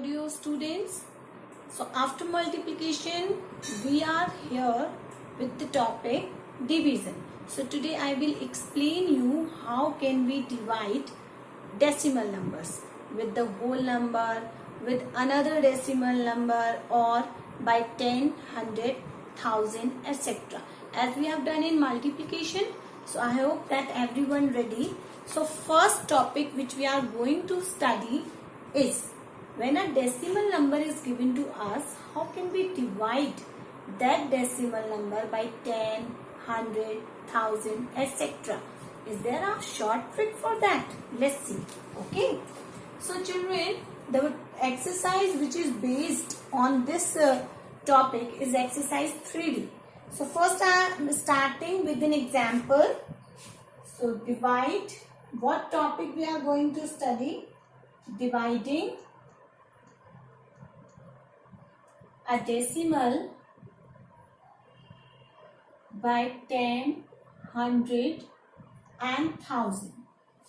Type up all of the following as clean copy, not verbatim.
dear students. So after multiplication we are here with the topic division. So today I will explain you how can we divide decimal numbers with the whole number, with another decimal number, or by 10, 100, 1000, etc. as we have done in multiplication. So I hope that everyone ready. So first topic which we are going to study is when a decimal number is given to us, how can we divide that decimal number by 10, 100, 1000, etc. Is there a short trick for that? Let's see. Okay. So children, the exercise which is based on this topic is exercise 3D. So first I am starting with an example. So divide. What topic we are going to study? Dividing a decimal by 10, 100 and 1000.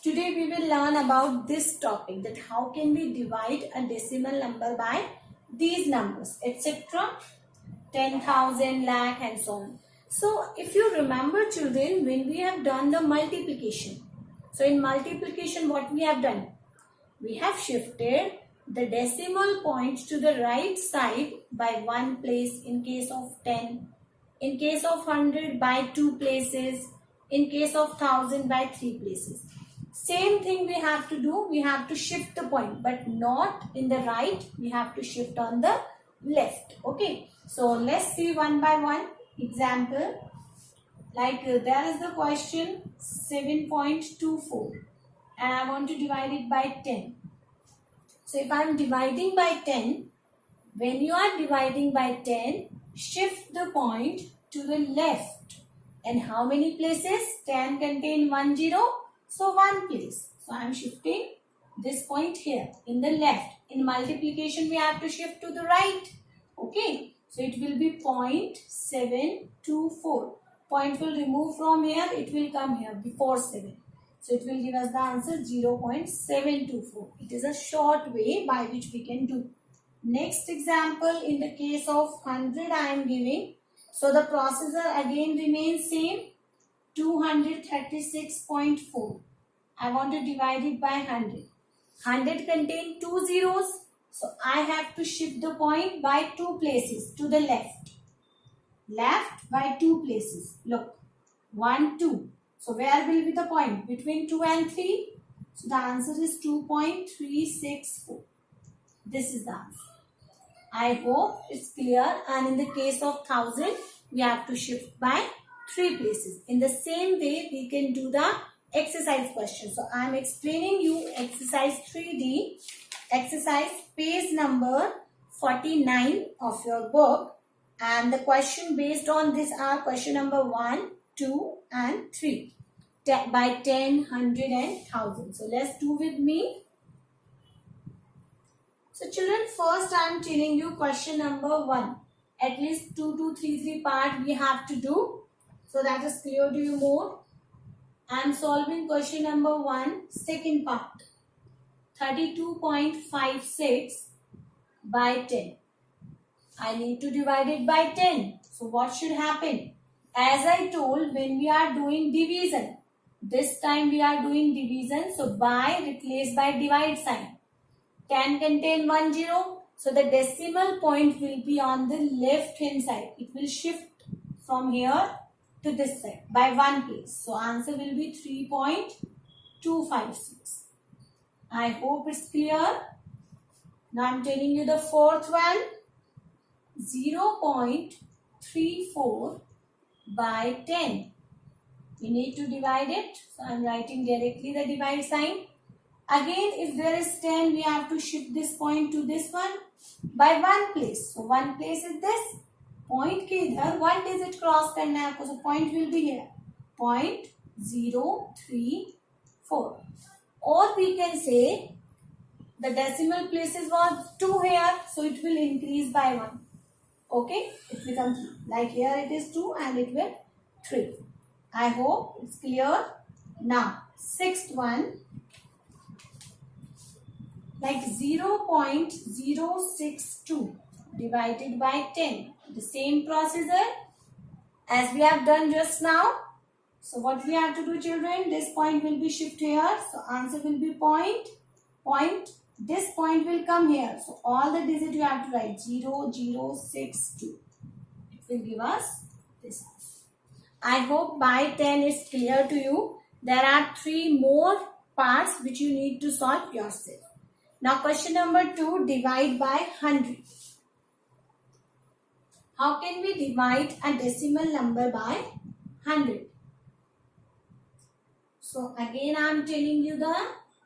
Today we will learn about this topic, that how can we divide a decimal number by these numbers, etc. 10,000, lakh and so on. So if you remember children, when we have done the multiplication, so in multiplication what we have done? We have shifted the decimal point to the right side by one place in case of 10, in case of 100 by 2 places, in case of 1000 by 3 places. Same thing we have to do, we have to shift the point, but not in the right, we have to shift on the left. Okay, so let's see one by one. Example, like there is the question 7.24 and I want to divide it by 10. So if I am dividing by 10, when you are dividing by 10, shift the point to the left. And how many places? 10 contain 1 0, so 1 place. So I am shifting this point here in the left. In multiplication we have to shift to the right. Okay, so it will be 0.724. Point will remove from here, it will come here before 7. So it will give us the answer 0.724. It is a short way by which we can do. Next example, in the case of 100 I am giving. So the processor again remains same. 236.4. I want to divide it by 100. 100 contain 2 zeros. So I have to shift the point by 2 places to the left. Left by 2 places. Look. 1, 2. So where will be the point? Between 2 and 3. So the answer is 2.364. This is the answer. I hope it's clear. And in the case of 1000, we have to shift by 3 places. In the same way, we can do the exercise question. So I am explaining you exercise 3D. Exercise page number 49 of your book. And the question based on this are question number 1, 2 and 3. By 10, 100 and 1000. So let's do with me. So children, first I am telling you question number 1. At least 2, 2, 3, 3 part we have to do. So that is clear to you more. I am solving question number 1, second part. 32.56 by 10. I need to divide it by 10. So what should happen? As I told, when we are doing division, this time we are doing division. So by replaced by divide sign. 10 contain 1 0. So the decimal point will be on the left hand side. It will shift from here to this side by 1 place. So answer will be 3.256. I hope it's clear. Now I am telling you the fourth one. 0.34 by 10. We need to divide it. So I am writing directly the divide sign. Again, if there is 10, we have to shift this point to this one by 1 place. So 1 place is this. Point ke idhar 1 digit cross karna hai aapko. So point will be here. 0.034. Or we can say the decimal places was 2 here. So it will increase by 1. Okay, it becomes 3. Like here it is 2 and it will 3. I hope it's clear. Now, sixth one. like 0.062 divided by 10. The same procedure as we have done just now. So what we have to do, children, this point will be shift here. So answer will be point. This point will come here. So all the digits you have to write 0062. It will give us this answer. I hope by 10 is clear to you. There are 3 more parts which you need to solve yourself. Now question number 2, divide by 100. How can we divide a decimal number by 100? So again I am telling you the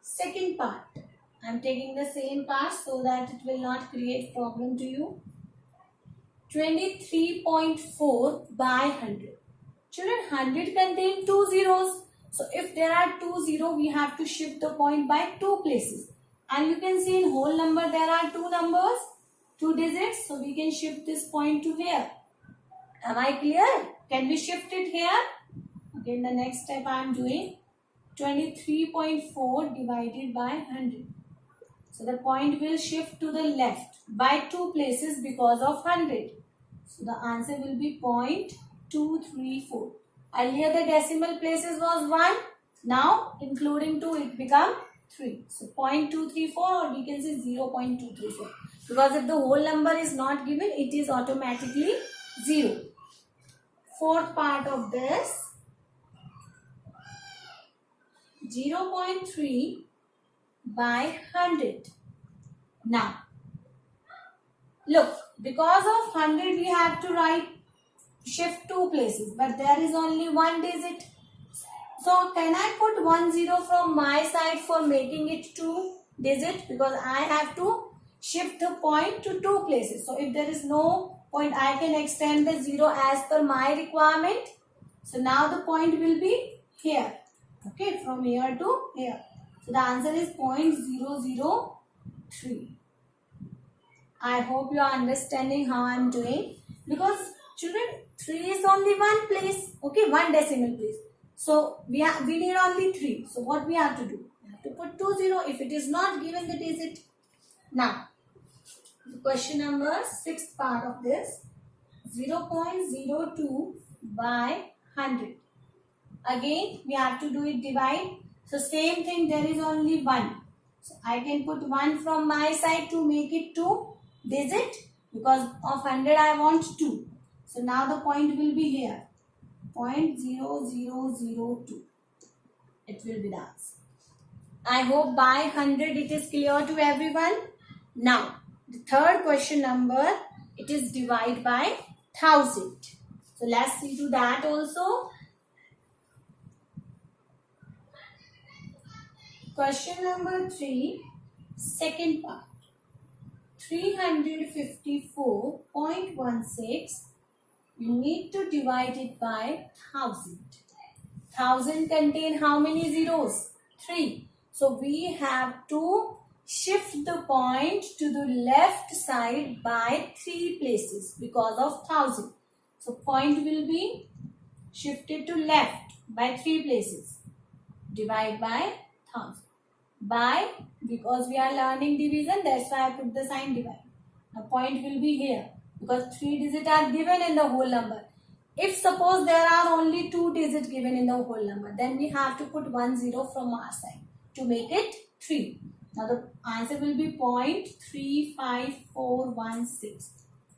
second part. I am taking the same part so that it will not create problem to you. 23.4 by 100. Children, 100 contains 2 zeros. So if there are 2 zeros, we have to shift the point by 2 places. And you can see in whole number there are 2 numbers, 2 digits. So we can shift this point to here. Am I clear? Can we shift it here? Okay, the next step I am doing 23.4 divided by 100. So the point will shift to the left by 2 places because of 100. So the answer will be 0.234. Earlier the decimal places was 1. Now including 2 it become 3. So 0.234 or we can say 0.234. Because if the whole number is not given, it is automatically 0. Fourth part of this, 0.3 by 100. Now, look, because of 100 we have to shift 2 places, but there is only 1 digit. So, can I put 1 0 from my side for making it 2 digit? Because I have to shift the point to 2 places. So, if there is no point, I can extend the 0 as per my requirement. So, now the point will be here. Okay, from here to here. So, the answer is 0.003. I hope you are understanding how I am doing. Because children, 3 is only 1 place. Okay, 1 decimal place. So, we need only 3. So, what we have to do? We have to put 2 0 if it is not given the digit. Now, question number 6th part of this, 0.02 by 100. Again, we have to do it divide. So, same thing, there is only 1. So, I can put 1 from my side to make it 2 digit. Because of 100, I want 2. So, now the point will be here. 0.0002. It will be the answer. I hope by 100 it is clear to everyone. Now, the third question number, it is divide by 1000. So, let's see to that also. Question number 3, second part. 354.16. You need to divide it by 1000. 1000 contain how many zeros? 3. So we have to shift the point to the left side by 3 places because of 1000. So point will be shifted to left by 3 places. Divide by 1000. By, because we are learning division, that's why I put the sign divide. The point will be here. Because 3 digits are given in the whole number. If suppose there are only 2 digits given in the whole number, then we have to put 1 0 from our side to make it 3. Now the answer will be 0.35416.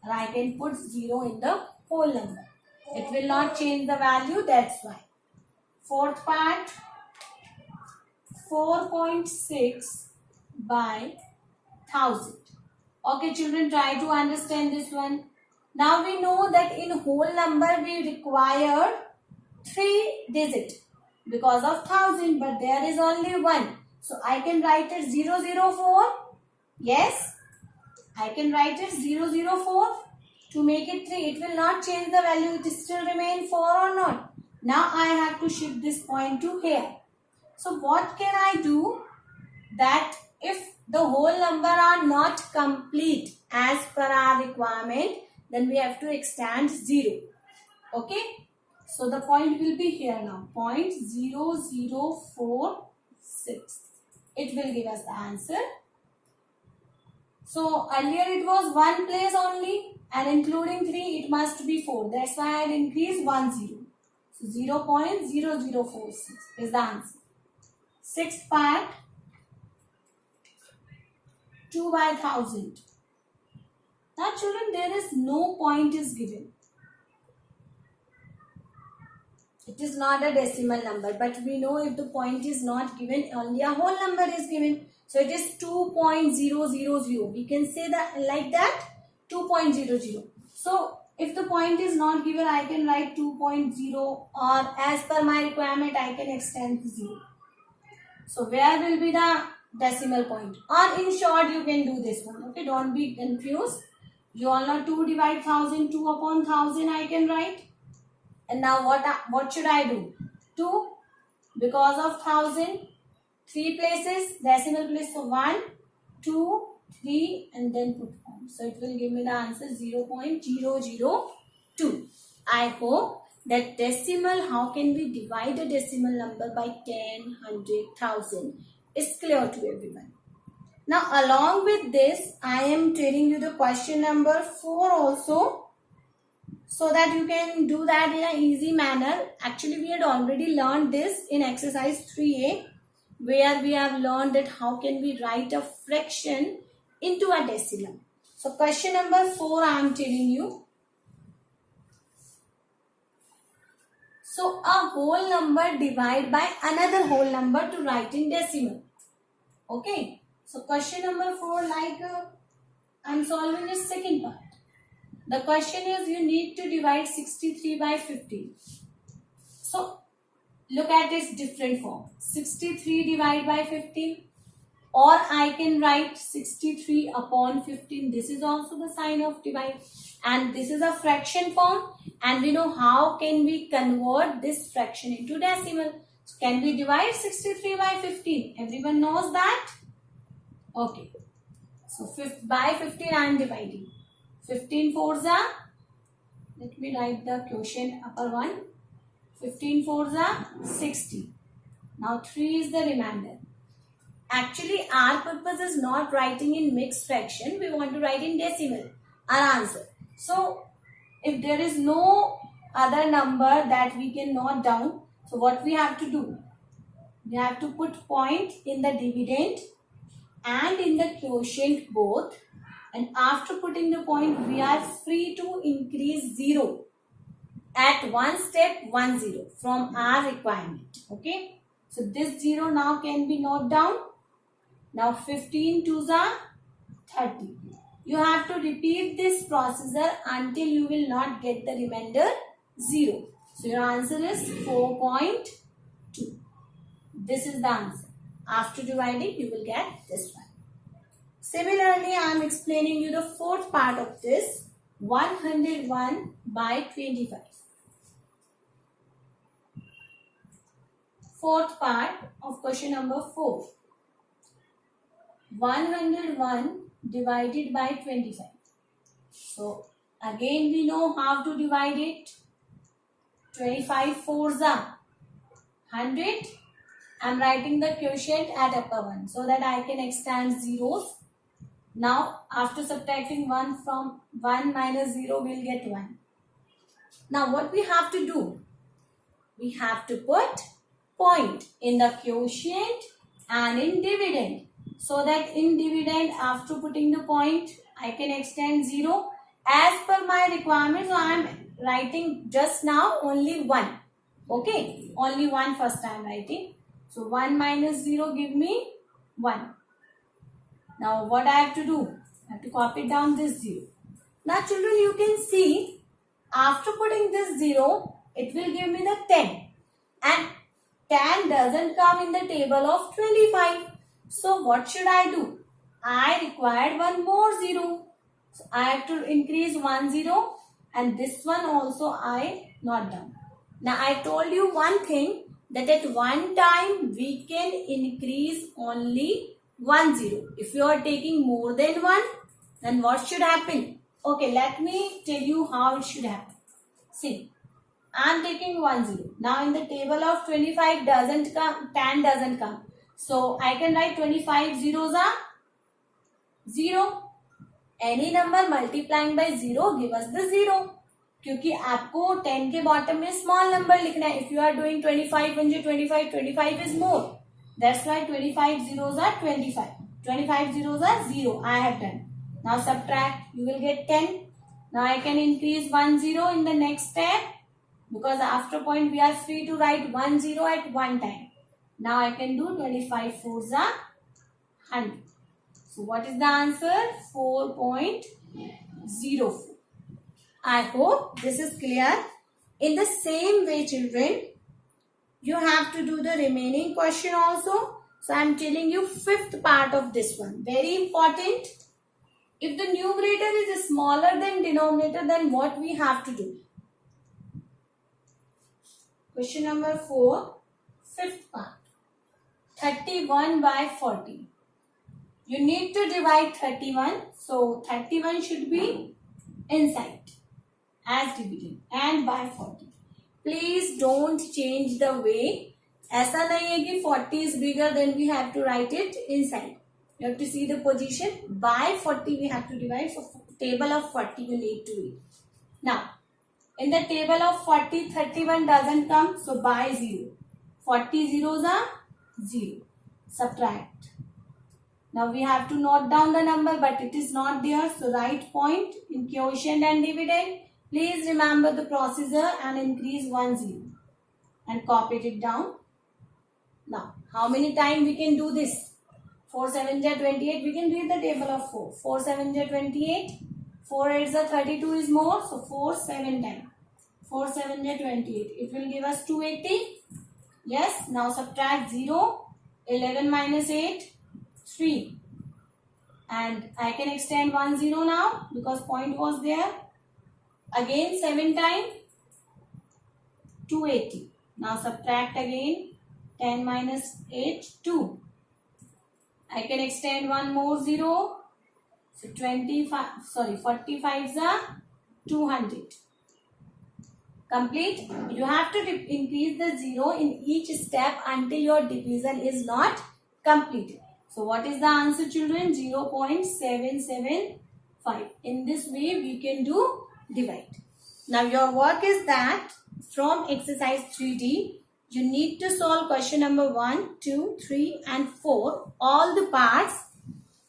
And I can put 0 in the whole number. It will not change the value, that's why. Fourth part, 4.6 by 1000. Okay, children, try to understand this one. Now we know that in whole number we require 3 digits because of 1000, but there is only 1. So I can write it 004. Yes, I can write it 004 to make it 3. It will not change the value. It still remain 4 or not. Now I have to shift this point to here. So what can I do? That if the whole number are not complete as per our requirement, then we have to extend 0. Okay. So the point will be here now. 0.0046. It will give us the answer So earlier it was 1 place only, and including 3 it must be 4. That's why I had increased 1 0. So 0.0046 is the answer. Sixth part, 2 by 1000. Now children, there is no point is given. It is not a decimal number, but we know if the point is not given, only a whole number is given. So it is 2.000. We can say that like that, 2.00. So if the point is not given, I can write 2.0, or as per my requirement, I can extend to 0. So where will be the decimal point? Or in short, you can do this one. Okay, don't be confused. You all know 2 divide 1000, 2 upon 1000 I can write. And now what should I do? 2, because of 1000, 3 places, decimal place, so 1, 2, 3, and then put 1. So it will give me the answer 0.002. I hope that decimal, how can we divide a decimal number by 10, 100, 1000 is clear to everyone. Now along with this, I am telling you the question number 4 also, so that you can do that in an easy manner. Actually, we had already learned this in exercise 3A, where we have learned that how can we write a fraction into a decimal. So question number 4 I am telling you. So a whole number divide by another whole number to write in decimal. Okay. So question number 4, like I am solving the second part. The question is, you need to divide 63 by 15. So look at its different form. 63 divided by 15, or I can write 63 upon 15. This is also the sign of divide, and this is a fraction form, and we know how can we convert this fraction into decimal. So can we divide 63 by 15? Everyone knows that? Okay. So by 15 I am dividing. 15 fours are, let me write the quotient upper one. 15 fours are 60. Now 3 is the remainder. Actually, our purpose is not writing in mixed fraction. We want to write in decimal, our answer. So if there is no other number that we can note down, so what we have to do? We have to put point in the dividend and in the quotient both. And after putting the point, we are free to increase 0 at one step, 1 0 from our requirement. Okay. So this 0 now can be noted down. Now 15 twos are 30. You have to repeat this procedure until you will not get the remainder 0. So your answer is 4.2. This is the answer. After dividing, you will get this one. Similarly, I am explaining you the fourth part of this, 101 by 25. Fourth part of question number 4. 101 divided by 25. So, again we know how to divide it. 25 fours are 100. I am writing the quotient at upper one so that I can extend zeros. Now, after subtracting 1 from 1 minus 0, we will get 1. Now, what we have to do? We have to put point in the quotient and in dividend. So that in dividend, after putting the point, I can extend 0. As per my requirements, so I am writing just now only 1. Okay, only 1 first I am writing. So 1 minus 0 give me 1. Now what I have to do? I have to copy down this 0. Now children, you can see after putting this 0, it will give me the 10. And 10 doesn't come in the table of 25. So what should I do? I required one more 0. So I have to increase 1 0, and this one also I note down. Now I told you one thing, that at one time we can increase only 1 0. If you are taking more than 1, then what should happen? Okay, let me tell you how it should happen. See, I am taking 1 0. Now in the table of 25 doesn't come, 10 doesn't come. So I can write 25 zeros are 0. Any number multiplying by 0 give us the 0, क्योंकि आपको 10 के bottom में small number लिखना है. If you are doing 25 1 25, 25 is more. That's why 25 zeros are 25. 25 zeros are 0. I have done. Now subtract. You will get 10. Now I can increase 1 0 in the next step, because after point we are free to write 1 0 at one time. Now I can do 25 4s are 100. So what is the answer? 4.04. I hope this is clear. In the same way, children, you have to do the remaining question also. So I am telling you fifth part of this one. Very important. If the numerator is smaller than denominator, then what we have to do? Question number 4, fifth part. 31 by 40. You need to divide 31. So 31 should be inside as dividend and by 40. Please don't change the way. ऐसा नहीं है कि 40 is bigger, then we have to write it inside. You have to see the position. By 40 we have to divide. So table of 40 you need to read. Now in the table of 40, 31 doesn't come. So by 0. 40 zeros are 0. Subtract. Now we have to note down the number, but it is not there. So write point in quotient and dividend. Please remember the procedure and increase 1 0 and copy it down. Now, how many times we can do this? 4 7 are 28. We can read the table of 4. 4 7 are 28. 4 8 are 32 is more. So 4 7 times. 4 7 are 28. It will give us 280. Yes. Now subtract 0. 11 minus 8. 3. And I can extend 1 0 now because point was there. Again 7 times 280. Now subtract again 10 minus 8 2. I can extend one more 0. So 45s are 200. Complete. You have to increase the 0 in each step until your division is not completed. So what is the answer, children? 0.775. In this way we can do divide. Now your work is that from exercise 3D, you need to solve question number 1, 2, 3 and 4, all the parts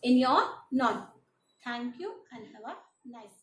in your notebook. Thank you and have a nice day.